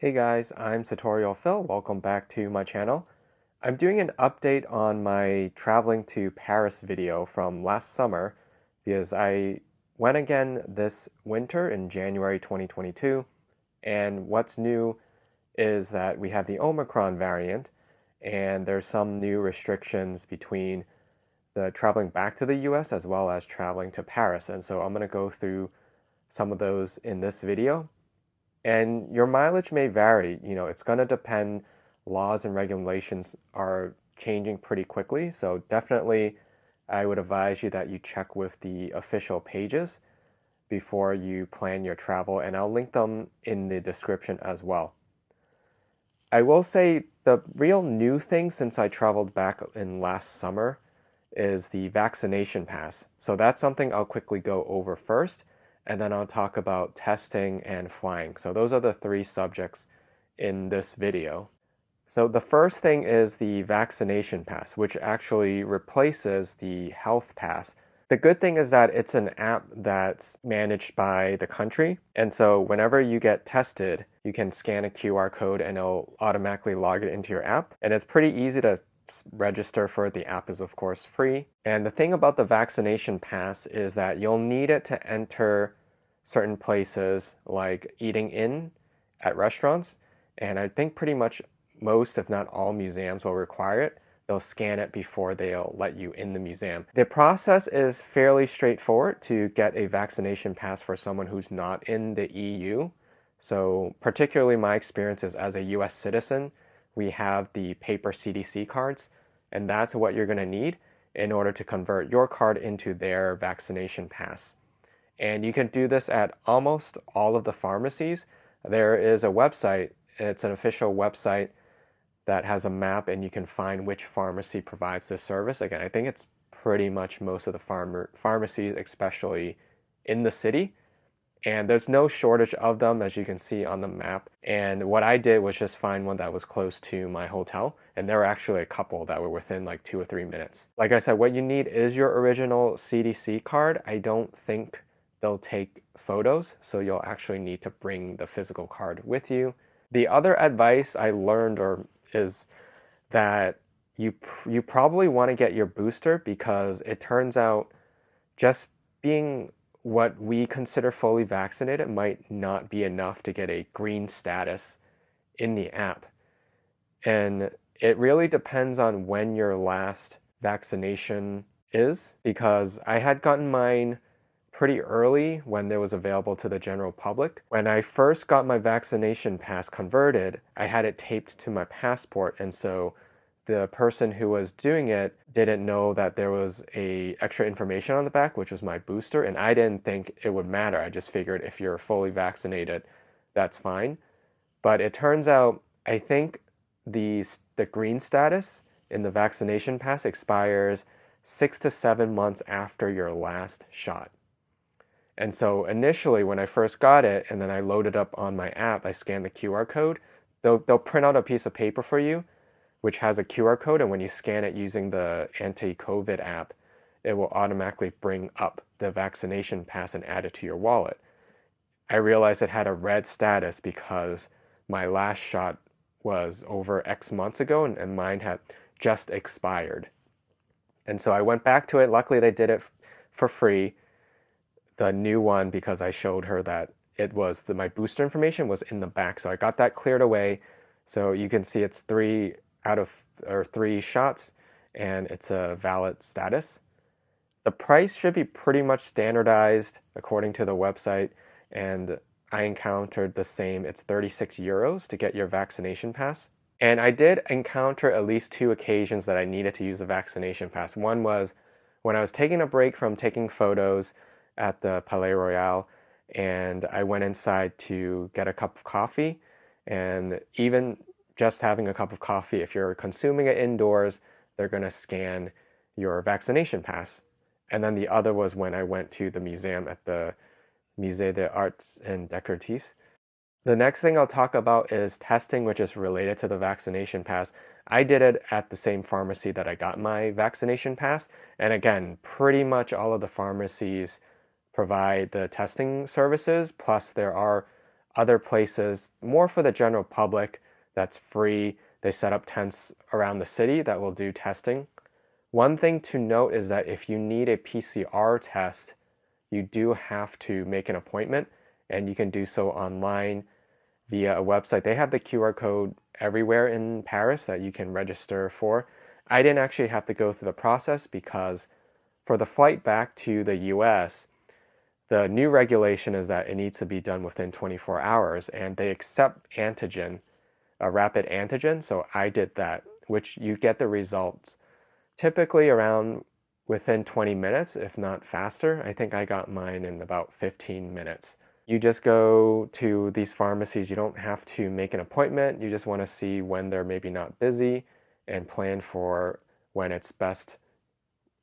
Hey guys, I'm SartorialPhil. Welcome back to my channel. I'm doing an update on my traveling to Paris video from last summer because I went again this winter in January 2022, and what's new is that we have the Omicron variant and there's some new restrictions between the traveling back to the US as well as traveling to Paris, and so I'm going to go through some of those in this video. And your mileage may vary. It's going to depend. Laws and regulations are changing pretty quickly. So definitely, I would advise you that you check with the official pages before you plan your travel. And I'll link them in the description as well. I will say the real new thing since I traveled back in last summer is the vaccination pass. So that's something I'll quickly go over first, and then I'll talk about testing and flying. So those are the three subjects in this video. So the first thing is the vaccination pass, which actually replaces the health pass. The good thing is that it's an app that's managed by the country. And so whenever you get tested, you can scan a QR code and it'll automatically log it into your app. And it's pretty easy to register for it. The app is of course free. And the thing about the vaccination pass is that you'll need it to enter certain places like eating in at restaurants. And I think pretty much most, if not all, museums will require it. They'll scan it before they'll let you in the museum. The process is fairly straightforward to get a vaccination pass for someone who's not in the EU. So particularly my experience is as a US citizen, we have the paper CDC cards, and that's what you're going to need in order to convert your card into their vaccination pass. And you can do this at almost all of the pharmacies. There is a website, it's an official website that has a map, and you can find which pharmacy provides this service. Again, I think it's pretty much most of the pharmacies, especially in the city. And there's no shortage of them, as you can see on the map. And what I did was just find one that was close to my hotel. And there were actually a couple that were within like 2 or 3 minutes. Like I said, what you need is your original CDC card. I don't think they'll take photos, so you'll actually need to bring the physical card with you. The other advice I learned is that you probably want to get your booster, because it turns out just being what we consider fully vaccinated might not be enough to get a green status in the app. And it really depends on when your last vaccination is, because I had gotten mine pretty early when it was available to the general public. When I first got my vaccination pass converted, I had it taped to my passport, and so the person who was doing it didn't know that there was a extra information on the back, which was my booster, and I didn't think it would matter. I just figured if you're fully vaccinated, that's fine. But it turns out, I think the green status in the vaccination pass expires 6 to 7 months after your last shot. And so initially when I first got it, and then I loaded up on my app, I scanned the QR code, they'll print out a piece of paper for you, which has a QR code, and when you scan it using the anti-COVID app, it will automatically bring up the vaccination pass and add it to your wallet. I realized it had a red status because my last shot was over X months ago, and mine had just expired. And so I went back to it. Luckily, they did it for free, the new one, because I showed her that it was my booster information was in the back. So I got that cleared away. So you can see it's 3 shots, and it's a valid status. The price should be pretty much standardized according to the website, and I encountered the same. It's 36 euros to get your vaccination pass. And I did encounter at least 2 occasions that I needed to use a vaccination pass. One was when I was taking a break from taking photos at the Palais Royal, and I went inside to get a cup of coffee. And even just having a cup of coffee, if you're consuming it indoors, they're going to scan your vaccination pass. And then the other was when I went to the museum at the Musée des Arts et Décoratifs. The next thing I'll talk about is testing, which is related to the vaccination pass. I did it at the same pharmacy that I got my vaccination pass. And again, pretty much all of the pharmacies provide the testing services, plus there are other places, more for the general public, that's free. They set up tents around the city that will do testing. One thing to note is that if you need a PCR test, you do have to make an appointment, and you can do so online via a website. They have the QR code everywhere in Paris that you can register for. I didn't actually have to go through the process because for the flight back to the US, the new regulation is that it needs to be done within 24 hours, and they accept antigen, a rapid antigen. So I did that, which you get the results typically around within 20 minutes, if not faster. I think I got mine in about 15 minutes. You just go to these pharmacies. You don't have to make an appointment. You just want to see when they're maybe not busy and plan for when it's best,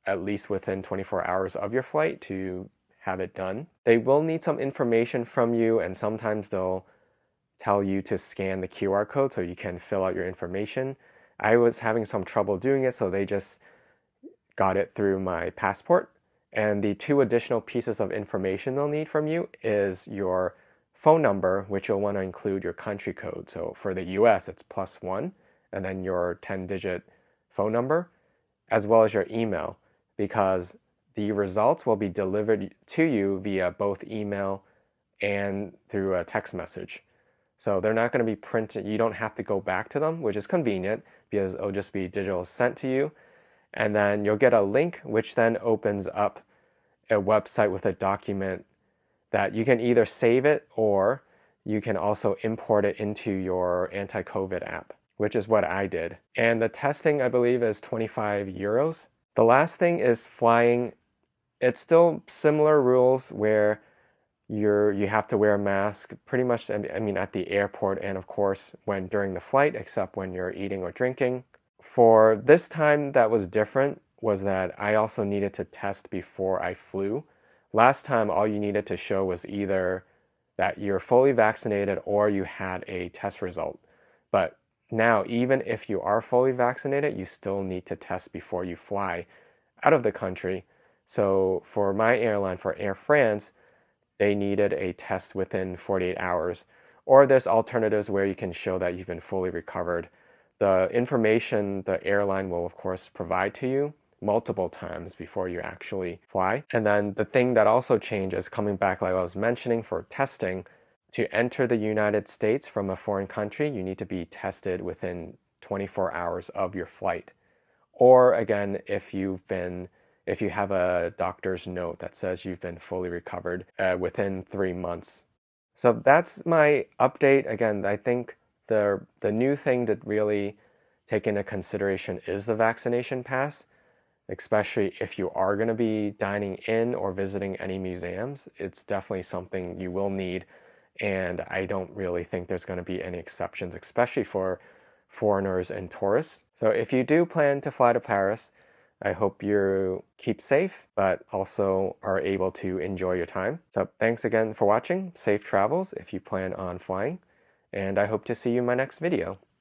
at least within 24 hours of your flight, to have it done. They will need some information from you, and sometimes they'll tell you to scan the QR code so you can fill out your information. I was having some trouble doing it, so they just got it through my passport. And the 2 additional pieces of information they'll need from you is your phone number, which you'll want to include your country code. So for the US, it's +1, and then your 10-digit phone number, as well as your email, because the results will be delivered to you via both email and through a text message. So they're not going to be printed. You don't have to go back to them, which is convenient because it'll just be digital sent to you. And then you'll get a link, which then opens up a website with a document that you can either save it or you can also import it into your anti-COVID app, which is what I did. And the testing, I believe, is 25 euros. The last thing is flying. It's still similar rules where you have to wear a mask pretty much, I mean, at the airport and of course when during the flight, except when you're eating or drinking. For this time, that was different, was that I also needed to test before I flew. Last time, all you needed to show was either that you're fully vaccinated or you had a test result. But now, even if you are fully vaccinated, you still need to test before you fly out of the country. So for my airline, for Air France, they needed a test within 48 hours. Or there's alternatives where you can show that you've been fully recovered. The information the airline will, of course, provide to you multiple times before you actually fly. And then the thing that also changes, coming back like I was mentioning for testing, to enter the United States from a foreign country, you need to be tested within 24 hours of your flight. Or again, if you have a doctor's note that says you've been fully recovered within 3 months. So that's my update. Again, I think the new thing to really take into consideration is the vaccination pass, especially if you are going to be dining in or visiting any museums. It's definitely something you will need, and I don't really think there's going to be any exceptions, especially for foreigners and tourists. So if you do plan to fly to Paris, I hope you keep safe, but also are able to enjoy your time. So thanks again for watching. Safe travels if you plan on flying, and I hope to see you in my next video.